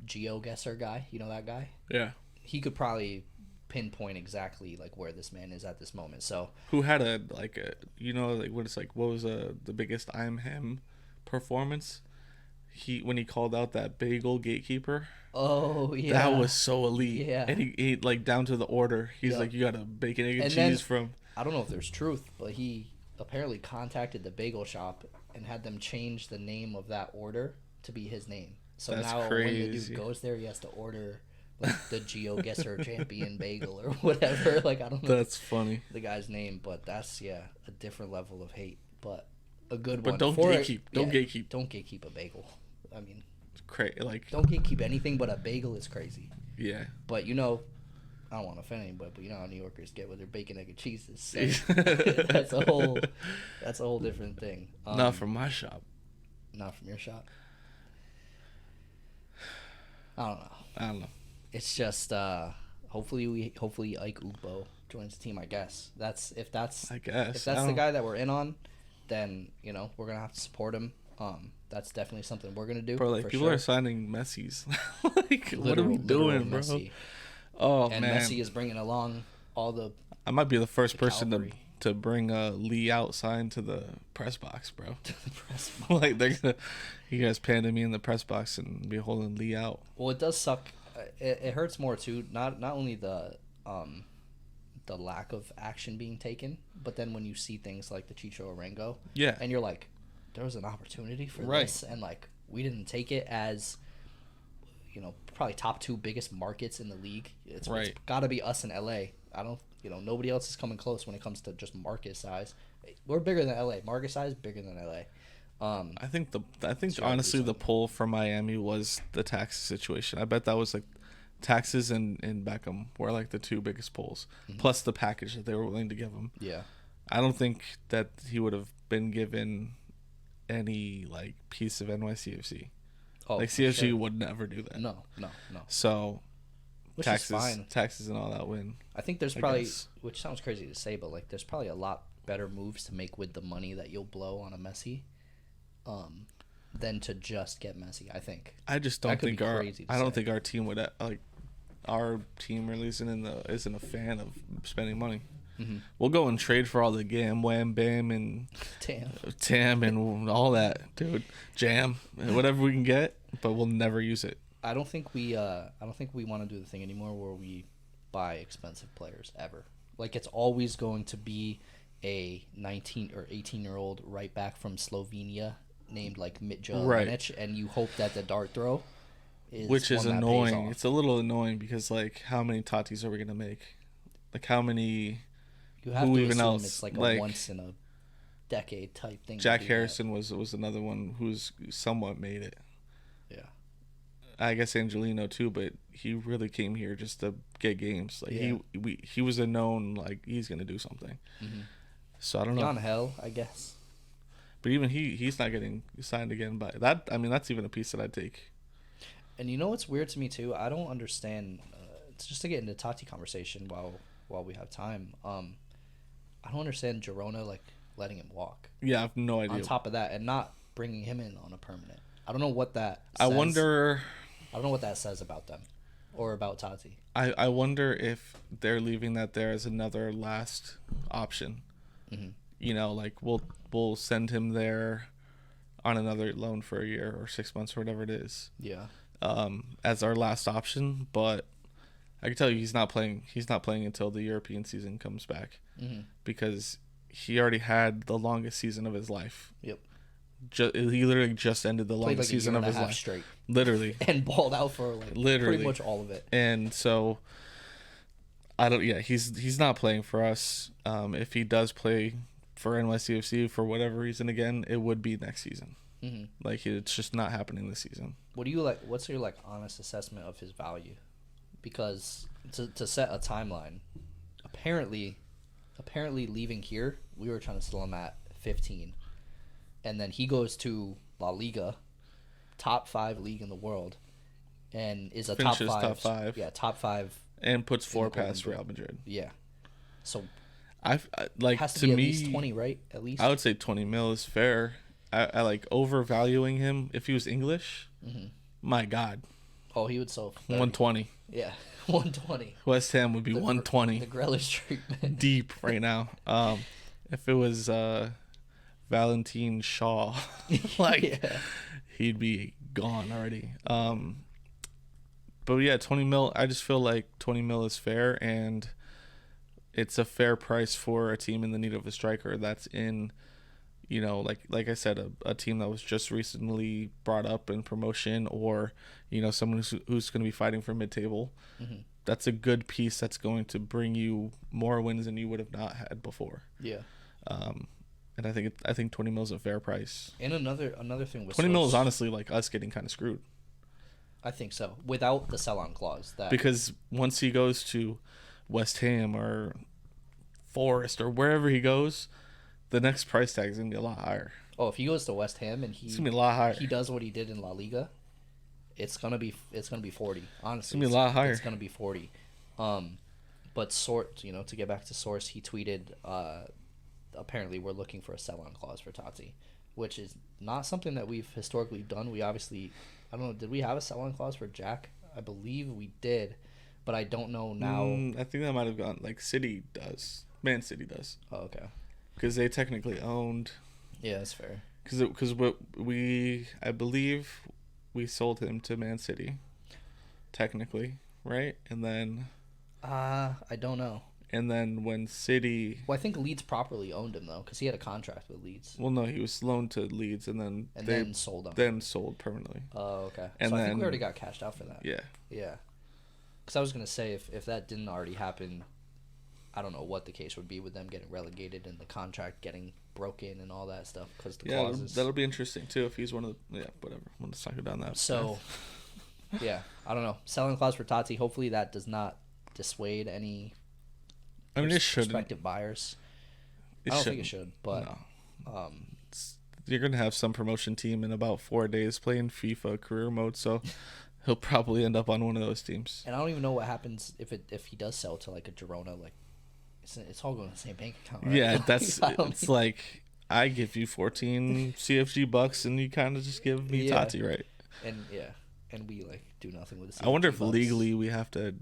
GeoGuessr guy, that guy? Yeah. He could probably pinpoint exactly like where this man is at this moment. So who had what was the biggest I'm him performance? When he called out that bagel gatekeeper. Oh yeah, that was so elite. Yeah, and he like down to the order. He's like, you got a bacon, egg, and cheese then, from. I don't know if there's truth, but he apparently contacted the bagel shop and had them change the name of that order to be his name. So that's now crazy. when the dude goes there, he has to order like the GeoGuessr champion bagel or whatever. Like I don't know. That's funny. The guy's name, but that's a different level of hate, but a good one. But don't gatekeep. Don't gatekeep. Don't gatekeep a bagel. I mean, don't gatekeep anything, but a bagel is crazy. Yeah. But I don't want to offend anybody, but how New Yorkers get with their bacon, egg, and cheeses. So that's a whole different thing. Not from my shop. Not from your shop. I don't know. It's just hopefully Ike Ugbo joins the team. I guess if that's the guy that we're in on, then we're gonna have to support him. That's definitely something we're gonna do. Bro, like people are signing Messi's. Like, what are we doing, bro? Messi. Oh and man, Messi is bringing along all the. I might be the first person to bring a Lee out sign to the press box, bro. To the press box. Like you guys panning me in the press box and be holding Lee out. Well, it does suck. It hurts more too. Not only the lack of action being taken, but then when you see things like the Chicho Arango, and you're like, there was an opportunity for this, and like we didn't take it as, probably top 2 biggest markets in the league. It's got to be us in LA. I don't, nobody else is coming close when it comes to just market size. We're bigger than LA. Market size bigger than LA. I think honestly the pull for Miami was the tax situation. I bet that was like taxes and Beckham were like the 2 biggest pulls, plus the package that they were willing to give him. Yeah, I don't think that he would have been given any like piece of NYCFC. Oh, like CFC would never do that. No. So which is fine. Taxes and all that win. I think there's probably, which sounds crazy to say, but like there's probably a lot better moves to make with the money that you'll blow on a Messi, than to just get Messi. I think. I just don't think our team would like. Our team really isn't a fan of spending money. Mm-hmm. We'll go and trade for all the Gam, Wham, Bam, and Tam and all that, dude. Jam, whatever we can get, but we'll never use it. I don't think we want to do the thing anymore where we buy expensive players ever. Like it's always going to be a 19 or 18-year-old right back from Slovenia named like Mitja Linic, and you hope that the dart throw which is annoying. It's a little annoying because like how many Tatis are we gonna make? Like how many? You have to assume it's like a once in a decade type thing. Jack Harrison was another one who's somewhat made it. Yeah. I guess Angelino too, but he really came here just to get games. Like he was a known like he's gonna do something. Mm-hmm. So I don't know. John Hell, I guess. But even he's not getting signed again by that. I mean, that's even a piece that I'd take. And you know what's weird to me too? I don't understand. It's just to get into Tati conversation while we have time. I don't understand Girona like letting him walk. Yeah, I have no idea. On top of that, and not bringing him in on a permanent. I don't know what that. I wonder. I don't know what that says about them, or about Tati? I wonder if they're leaving that there as another last option. Mm-hmm. You know, like we'll send him there on another loan for a year or 6 months or whatever it is. Yeah. As our last option, but I can tell you he's not playing. He's not playing until the European season comes back, because he already had the longest season of his life. Yep. He literally just ended the longest season of his life straight, literally, and balled out for pretty much all of it. And so I don't. Yeah, he's not playing for us. If he does play for NYCFC for whatever reason again, it would be next season. Like, it's just not happening this season. What do you like? What's your honest assessment of his value? Because to set a timeline, apparently leaving here, we were trying to sell him at 15, and then he goes to La Liga, top 5 league in the world, and is a Finishes top five, top 5, and puts 4 past Real Madrid. Yeah, so I've like, has to to be me, at least 20, right? At least I would say 20 mil is fair. I like overvaluing him. If he was English, my God, he would sell 120. Yeah, 120. West Ham would be 120. The Grealish treatment. Deep right now. If it was Valentine Shaw, he'd be gone already. But yeah, 20 mil. I just feel like 20 mil is fair, and it's a fair price for a team in the need of a striker that's in, you know, like I said, a team that was just recently brought up in promotion, or, you know, someone who's going to be fighting for mid-table. That's a good piece that's going to bring you more wins than you would have not had before. Yeah. And I think 20 mil is a fair price. And another thing with 20 mil is honestly like us getting kind of screwed. I think so, without the sell-on clause. Because once he goes to West Ham or Forest or wherever he goes, the next price tag is gonna be a lot higher. Oh, if he goes to West Ham and it's gonna be a lot higher. He does what he did in La Liga, it's gonna be 40. Honestly, it's gonna be a lot higher. It's gonna be 40. But to get back to Source, he tweeted, apparently we're looking for a sell-on clause for Tati, which is not something that we've historically done. We obviously, I don't know, did we have a sell-on clause for Jack? I believe we did, but I don't know now. I think that might have gone like City does. Man City does. Oh, okay. Because they technically owned. Yeah, that's fair. Because I believe we sold him to Man City, technically, right? And then. I don't know. And then when City. Well, I think Leeds properly owned him though, because he had a contract with Leeds. Well, no, he was loaned to Leeds, and then sold him. Then sold permanently. Oh, okay. And so then, I think we already got cashed out for that. Yeah. Yeah. Because I was gonna say if that didn't already happen, I don't know what the case would be with them getting relegated and the contract getting broken and all that stuff. Because the clauses. That'll be interesting too if he's one of the whatever. Let's not go down that. So, yeah, I don't know. Selling clause for Tati. Hopefully that does not dissuade any. I mean, it should. Prospective buyers. I don't think it should, but no. You're gonna have some promotion team in about 4 days playing FIFA career mode, so he'll probably end up on one of those teams. And I don't even know what happens if he does sell to like a Girona. Like, it's all going to the same bank account, right? Yeah, it's like I give you 14 CFG bucks, and you kind of just give me Tati, right? And we like do nothing with the CFG I wonder if bucks. legally we have to,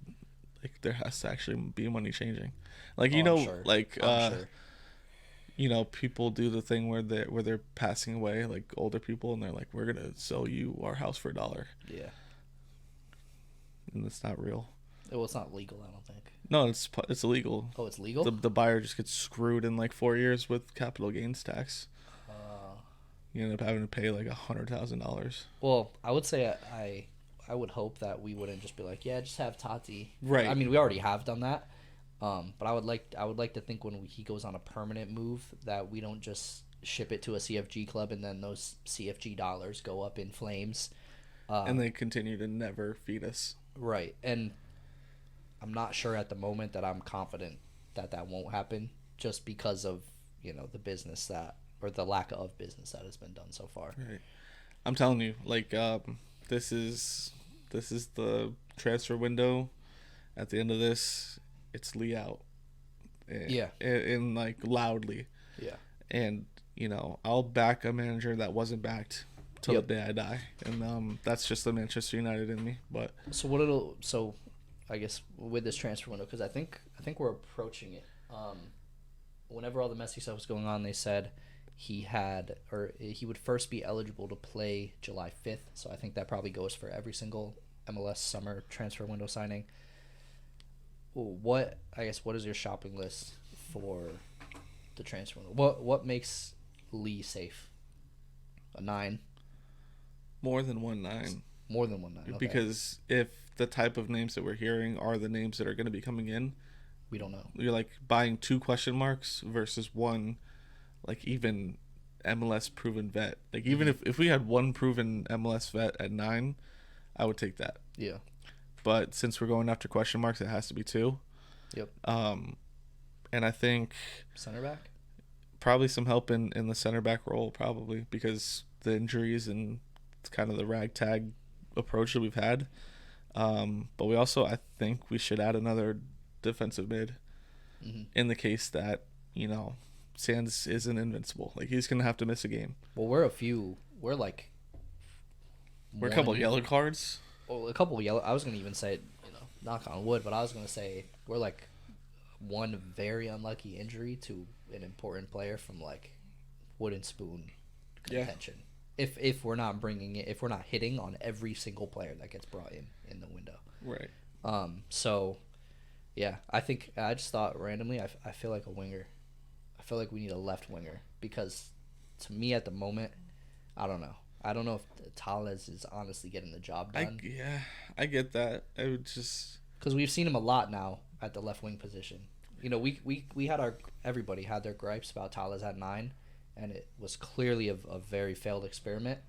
like, there has to actually be money changing. Like, I'm sure. You know, people do the thing where they're passing away, like older people, and they're like, we're gonna sell you our house for $1. Yeah. And it's not real. Well, it's not legal, I don't think. No, it's illegal. Oh, it's legal? The buyer just gets screwed in like 4 years with capital gains tax. You end up having to pay like $100,000. Well, I would say I would hope that we wouldn't just be like, yeah, just have Tati. Right. I mean, we already have done that. But I would like to think when he goes on a permanent move that we don't just ship it to a CFG club and then those CFG dollars go up in flames. And they continue to never feed us. Right. And I'm not sure at the moment that I'm confident that won't happen just because of, the business or the lack of business that has been done so far. Right. I'm telling you, like, this is the transfer window. At the end of this, it's Lee out. And like loudly. Yeah. And, I'll back a manager that wasn't backed till the day I die. And that's just the Manchester United in me. But so I guess, with this transfer window, because I think we're approaching it. Whenever all the messy stuff was going on, they said he would first be eligible to play July 5th. So I think that probably goes for every single MLS summer transfer window signing. What is your shopping list for the transfer window? What makes Lee safe? A 9? More than 1 9. More than 1 9. Okay. Because if the type of names that we're hearing are the names that are going to be coming in, we don't know. You're like buying 2 question marks versus 1, like, even MLS proven vet. Like, even if we had 1 proven MLS vet at 9, I would take that. Yeah. But since we're going after question marks, it has to be 2. Yep. And I think center back, probably some help in the center back role, probably, because the injuries and kind of the ragtag approach that we've had. But we also, I think we should add another defensive mid in the case that, Sands isn't invincible. Like, he's going to have to miss a game. Well, we're a couple of yellow cards. Well, a couple of yellow. I was going to even say, knock on wood, but I was going to say we're like one very unlucky injury to an important player from like wooden spoon contention. Yeah. If we're not if we're not hitting on every single player that gets brought in the window. Right. So, yeah, I just thought randomly, I feel like a winger. I feel like we need a left winger because to me at the moment, I don't know. I don't know if Tales is honestly getting the job done. I get that. I would just... Because we've seen him a lot now at the left wing position. We had everybody had their gripes about Tales at 9, and it was clearly a very failed experiment.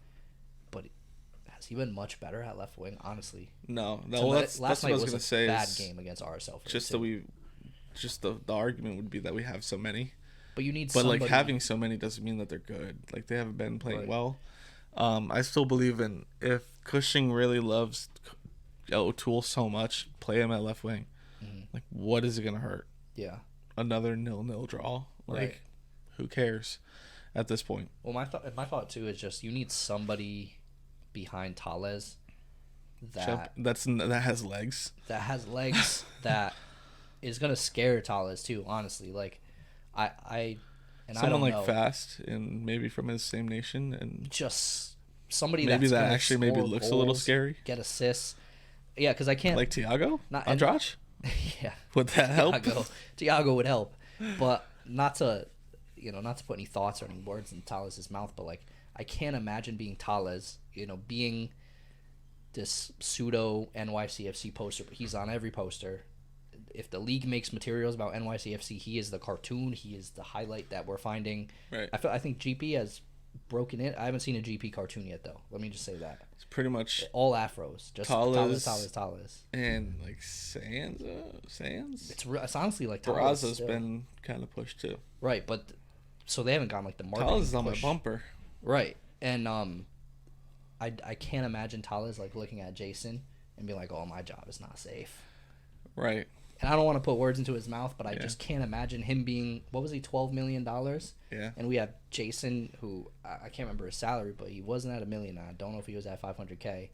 But has he been much better at left wing? Honestly, no. Last night was a bad game against RSL. The argument would be that we have so many. But you need. But like having so many doesn't mean that they're good. Like they haven't been playing well. I still believe in if Cushing really loves O'Toole so much, play him at left wing. Mm-hmm. Like, what is it gonna hurt? Yeah, another 0-0 draw. Like, who cares at this point? Well, my thought too is just you need somebody behind Tales that has legs. That has legs that is gonna scare Tales too. Honestly, like someone I don't like know. fast and maybe from his same nation and just somebody maybe that's that actually maybe looks goals, a little scary. Get assists. Yeah, because I can't like Thiago Andrade. Yeah, would that help? Thiago would help, but not to put any thoughts or any words in Tales' mouth. But like, I can't imagine being Tales. Being this pseudo NYCFC poster. But he's on every poster. If the league makes materials about NYCFC, he is the cartoon. He is the highlight that we're finding. Right. I think GP has broken it. I haven't seen a GP cartoon yet, though. Let me just say that. It's pretty much all afros. Just Tales. And like Sands. It's honestly like Tales. Barraza's been kind of pushed too. Right, but so they haven't gone like the marketing Tales is on my bumper. Right, and I can't imagine Tales like looking at Jason and being like, "Oh, my job is not safe." Right. And I don't want to put words into his mouth, but I just can't imagine him being, what was he, $12 million? Yeah. And we have Jason, who, I can't remember his salary, but he wasn't at $1 million. I don't know if he was at $500K.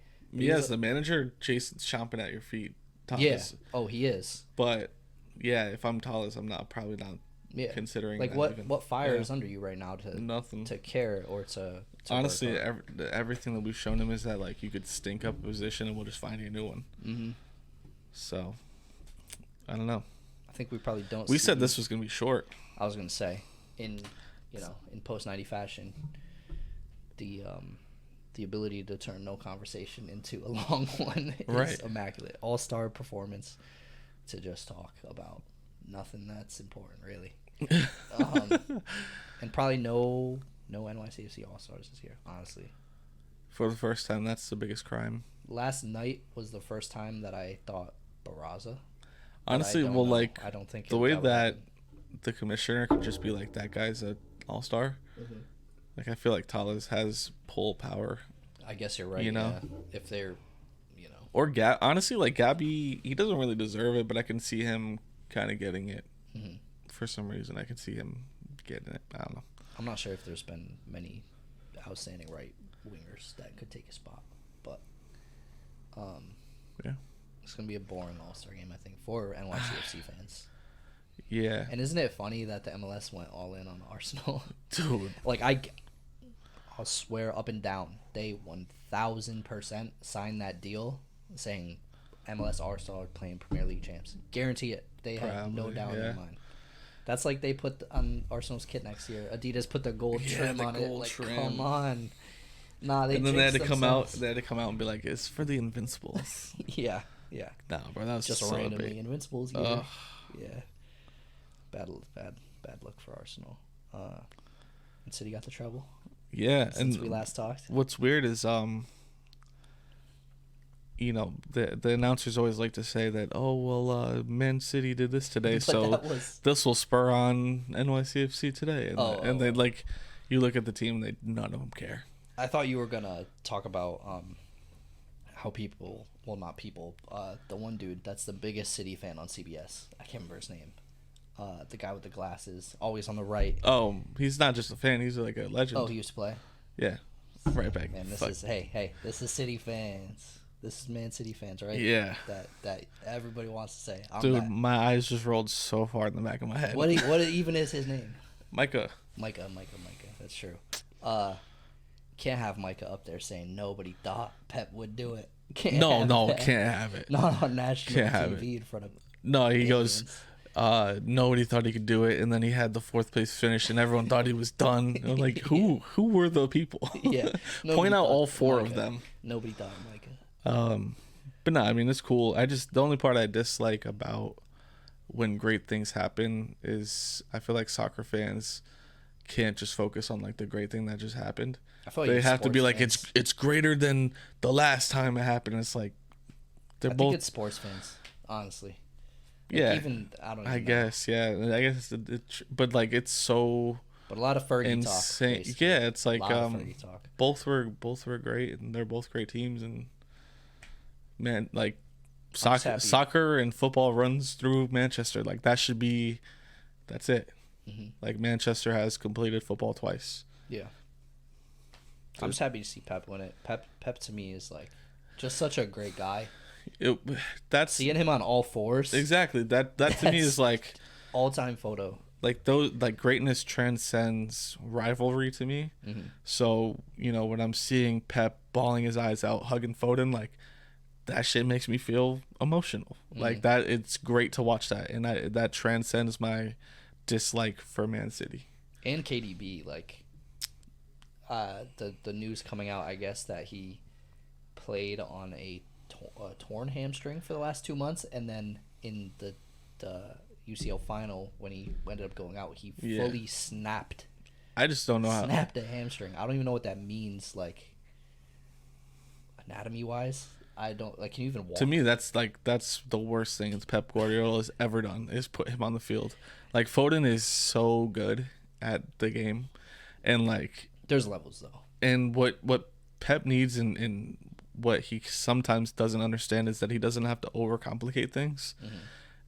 As the manager, Jason's chomping at your feet. Tales. Yeah. Oh, he is. But, yeah, if I'm Tales, I'm probably not considering like that. What fire is under you right now nothing to care or to honestly, everything that we've shown him is that, like, you could stink up a position and we'll just find you a new one. Mm-hmm. So... I don't know. I think we probably don't. We said this was going to be short. I was going to say, in post 90 fashion, the ability to turn no conversation into a long one is immaculate. All-star performance to just talk about nothing that's important, really. And probably no NYCFC All-Stars this year, honestly. For the first time, that's the biggest crime. Last night was the first time that I thought Barraza. Honestly, I don't think the way that the commissioner could just be like, that guy's an all-star. Mm-hmm. Like, I feel like Tales has pull power. I guess you're right. Yeah. If they're, or honestly, like Gabby, he doesn't really deserve it, but I can see him kind of getting it. Mm-hmm. For some reason, I can see him getting it. I don't know. I'm not sure if there's been many outstanding right wingers that could take a spot, but yeah. It's gonna be a boring All-Star game, I think, for NYCFC fans. Yeah. And isn't it funny that the MLS went all in on Arsenal? Dude. Like, I'll swear up and down, they 1,000% signed that deal saying MLS Arsenal are playing Premier League champs. Guarantee it. They have no doubt in their mind. That's like they put on Arsenal's kit next year. Adidas put the gold trim on it. Like, come on. Nah, and then they had to come out. They had to come out and be like, "It's for the Invincibles." Yeah. Nah, bro, that was just so randomly big. Invincibles. Yeah. Bad luck for Arsenal. And City got the treble. Yeah, since we last talked. What's weird is you know, the announcers always like to say that, oh, well, Man City did this today, so this will spur on NYCFC today. And they like, you look at the team, none of them care. I thought you were going to talk about how people, well, not people, the one dude that's the biggest City fan on CBS. I can't remember his name. The guy with the glasses, always on the right. Oh, he's not just a fan, he's like a legend. Oh, he used to play? Yeah, right back. Man, this is City fans. This is Man City fans, right? Yeah. That everybody wants to say. Dude, my eyes just rolled so far in the back of my head. What even is his name? Micah. That's true. Can't have Micah up there saying nobody thought Pep would do it. Can't have it. Not on national TV in front of. No, he goes. Nobody thought he could do it, and then he had the 4th place finish, and everyone thought he was done. I'm like, who were the people? Yeah, point out all 4 of them. Nobody thought Micah. But no, I mean, it's cool. The only part I dislike about when great things happen is I feel like soccer fans can't just focus on like the great thing that just happened. I feel like they have to be like, it's greater than the last time it happened. It's like I think it's sports fans, honestly. Like, yeah, I guess, but like it's so. But a lot of Fergie insane. Talk. Yeah, it's like Fergie talk. Both were great, and they're both great teams, and man, like soccer and football runs through Manchester. Like that's it. Mm-hmm. Like Manchester has completed football twice. Yeah. I'm just happy to see Pep win it. Pep to me is like just such a great guy. That's seeing him on all 4s. Exactly. That to me is like all-time photo. Like those, like greatness transcends rivalry to me. Mm-hmm. So when I'm seeing Pep bawling his eyes out, hugging Foden, like that shit makes me feel emotional. Mm-hmm. Like that, it's great to watch that, and that transcends my dislike for Man City and KDB. Like the news coming out, I guess, that he played on a torn hamstring for the last 2 months, and then in the UCL final when he ended up going out, he fully snapped. I just don't know how. Snapped a hamstring. I don't even know what that means, like anatomy wise. I don't like. Can you even walk? To me, that's the worst thing Pep Guardiola has ever done is put him on the field. Like Foden is so good at the game, and like there's levels though. And what Pep needs and what he sometimes doesn't understand is that he doesn't have to overcomplicate things. Mm-hmm.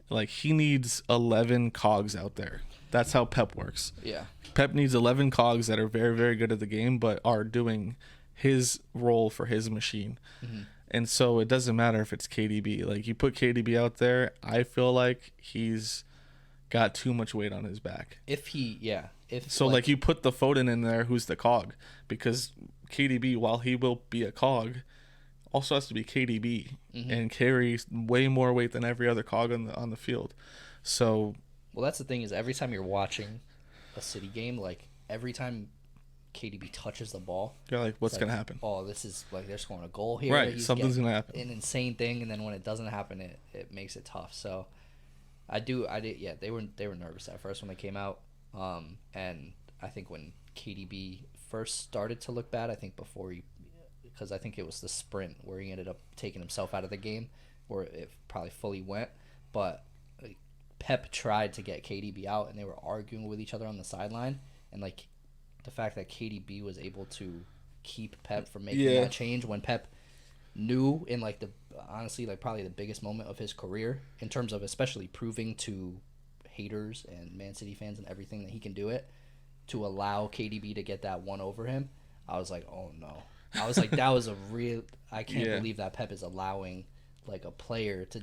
Like he needs 11 cogs out there. That's how Pep works. Yeah. Pep needs 11 cogs that are very, very good at the game, but are doing his role for his machine. Mm-hmm. And so it doesn't matter if it's KDB. Like you put KDB out there, I feel like he's got too much weight on his back. If like you put the Foden in there, who's the cog? Because KDB, while he will be a cog, also has to be KDB and carries way more weight than every other cog on the field. So, well, that's the thing is every time you're watching a City game, like every time KDB touches the ball, you're like, what's gonna happen? Oh, this is like they're scoring a goal here. Right, something's gonna happen. An insane thing, and then when it doesn't happen, it makes it tough. So, I did. Yeah, they were nervous at first when they came out, and I think when KDB first started to look bad, I think because I think it was the sprint where he ended up taking himself out of the game, where it probably fully went. But Pep tried to get KDB out, and they were arguing with each other on the sideline. And like the fact that KDB was able to keep Pep from making that change when Pep knew in like honestly probably the biggest moment of his career in terms of especially proving to haters and Man City fans and everything that he can do it, to allow KDB to get that one over him. I was like, oh no. I was like, that was a real. I can't believe that Pep is allowing like a player to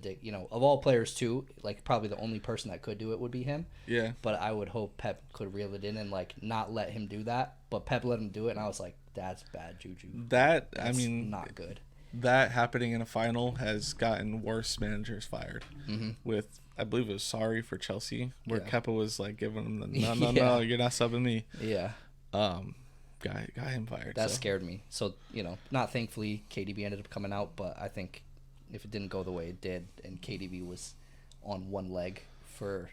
of all players too, like probably the only person that could do it would be him. Yeah. But I would hope Pep could reel it in and like not let him do that. But Pep let him do it, and I was like, that's bad juju. That's not good. That happening in a final has gotten worse managers fired. Mm-hmm. With, I believe it was Sarri for Chelsea, where Kepa was like giving him the no, you're not subbing me. Yeah. Got him fired. That scared me. So not thankfully KDB ended up coming out, but I think if it didn't go the way it did, and KDB was on one leg for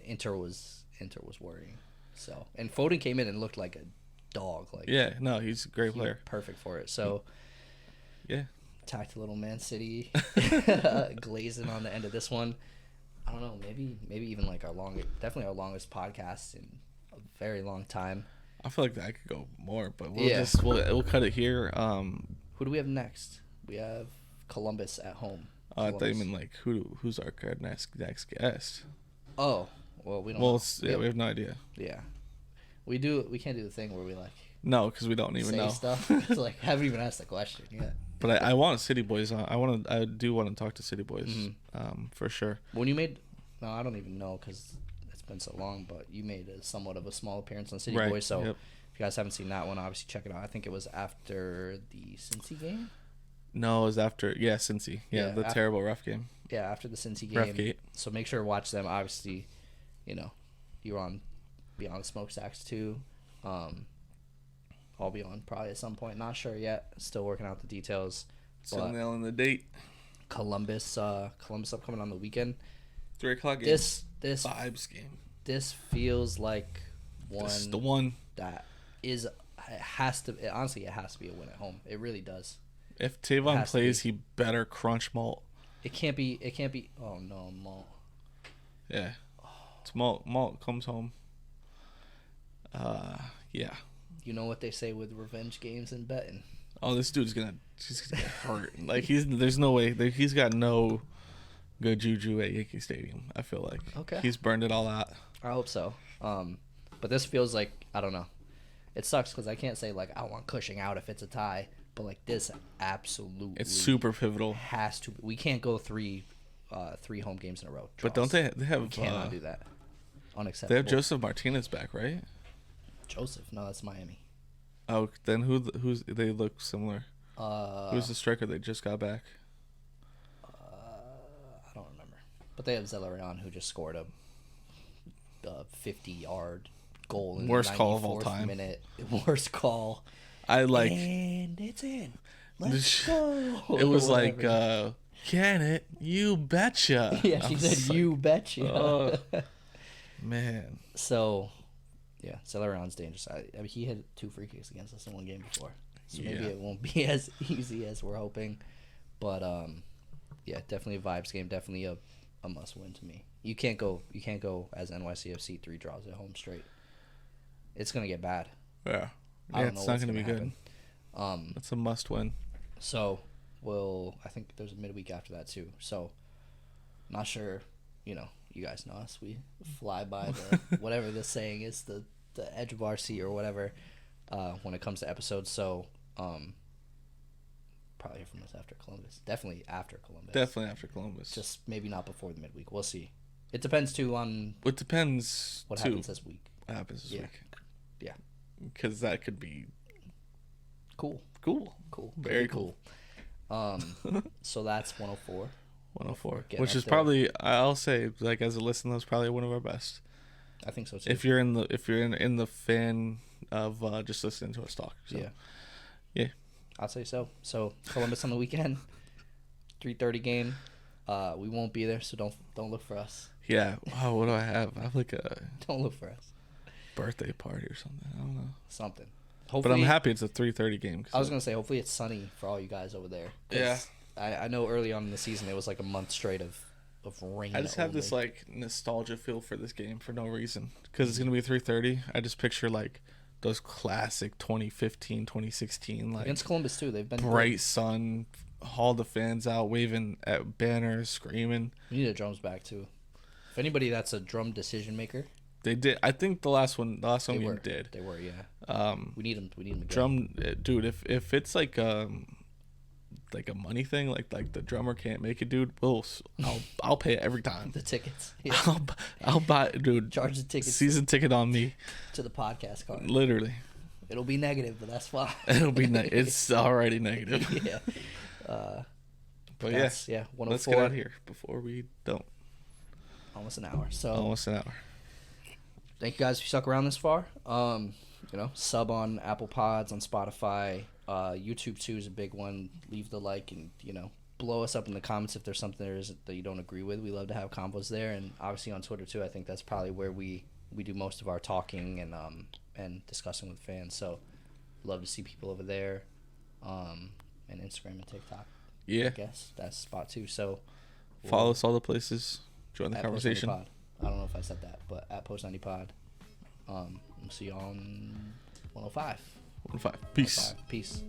Inter was worrying. So, and Foden came in and looked like a dog. Like, yeah, no, he's a great player. Perfect for it. So. Yeah. Attacked a little Man City, glazing on the end of this one. I don't know, maybe even like our longest podcast in a very long time. I feel like that could go more, but we'll cut it here. Who do we have next? We have Columbus at home. I thought you meant like who's our next guest. Oh, well, we don't. Well, we have no idea. Yeah, we can't do the thing where we like. No, because we don't even know stuff. It's like haven't even asked the question yet. But I want City Boys on. I do want to talk to City Boys, for sure. When you made, no, I don't even know because it's been so long. But you made somewhat of a small appearance on City Boys, so if you guys haven't seen that one, obviously check it out. I think it was after the Cincy game. No, it was after Cincy. Yeah, the terrible ref game. Yeah, after the Cincy game. Refgate. So make sure to watch them. Obviously, you're on Beyond Smokestacks too. I'll be on probably at some point. Not sure yet. Still working out the details. Still nailing the date. Columbus upcoming on the weekond. 3:00 game. This vibes game. This feels like one. This is the one that is. It has to. Honestly, it has to be a win at home. It really does. If Tavon plays, he better crunch Malt. It can't be. Oh no, Malt. Yeah, it's Malt. Malt comes home. Yeah. You know what they say with revenge games and betting. Oh, this dude's gonna get hurt. Like there's no way. He's got no good juju at Yankee Stadium. I feel like. Okay. He's burned it all out. I hope so. But this feels like I don't know. It sucks because I can't say like I want Cushing out if it's a tie, but like this absolutely. It's super pivotal. Has to. We can't go three home games in a row. Draws. But don't they have? We cannot do that. Unacceptable. They have Joseph Martinez back, right? Joseph? No, that's Miami. Oh, then who's they look similar. Who's the striker they just got back? I don't remember. But they have Zelarayan who just scored a 50-yard goal in worst the 94th call of all time. Minute. Worst call. And it's in. Let's go. It was like, can it? You betcha. Yeah, she said, you betcha. Man. So, yeah, Zelarayan's dangerous. I mean, he had 2 free kicks against us in one game before. So maybe it won't be as easy as we're hoping. But, yeah, definitely a vibes game. Definitely a must-win to me. You can't go as NYCFC 3 draws at home straight. It's going to get bad. Yeah. It's not going to be good. It's a must-win. So, I think there's a midweek after that, too. So, not sure, you guys know us. We fly by the whatever the saying is, the edge of our seat or whatever, when it comes to episodes. So, probably hear from us after Columbus. Definitely after Columbus. Just maybe not before the midweek. We'll see. It depends too on. It depends. What happens this week. What happens this week? Yeah. Because that could be. Cool. Very cool. So that's 104. 104, which is probably, I'll say, like as a listen, that's probably one of our best. I think so too. If you're in the fan of just listening to us talk. So. Yeah. I'd say so. So Columbus on the weekend, 3:30 game. We won't be there, so don't look for us. Yeah. Wow. What do I have? I have like a. Don't look for us. Birthday party or something. I don't know. Something. Hopefully, but I'm happy it's a 3:30 game. I was gonna say hopefully it's sunny for all you guys over there. Yeah. I know early on in the season it was like a month straight of rain. I just have this like nostalgia feel for this game for no reason because it's gonna be 3:30. I just picture like those classic 2015, 2016 like against Columbus too. They've been bright good. Sun, haul the fans out, waving at banners, screaming. We need the drums back too. If anybody that's a drum decision maker. They did. I think the last one we did. They were, yeah. We need them. We need them again. Drum, dude. If it's like like a money thing, like the drummer can't make it, dude, I'll pay it every time. The tickets. Yeah. I'll buy, dude. Charge the tickets. Season ticket on me. To the podcast card. Literally. It'll be negative, but that's fine. It'll be it's already negative. Yeah. But yeah, 104. Let's get out of here before we don't. Almost an hour. So almost an hour. Thank you guys if you stuck around this far. Sub on Apple Pods, on Spotify, YouTube too is a big one. Leave the like and blow us up in the comments if there's something that you don't agree with. We love to have combos there, and obviously on Twitter too. I think that's probably where we do most of our talking and discussing with fans. So love to see people over there, and Instagram and TikTok. Yeah, I guess that's spot too. So follow us all the places. Join the conversation. I don't know if I said that, but at Post90Pod. We'll see you on 105. 105. Peace. 105. Peace.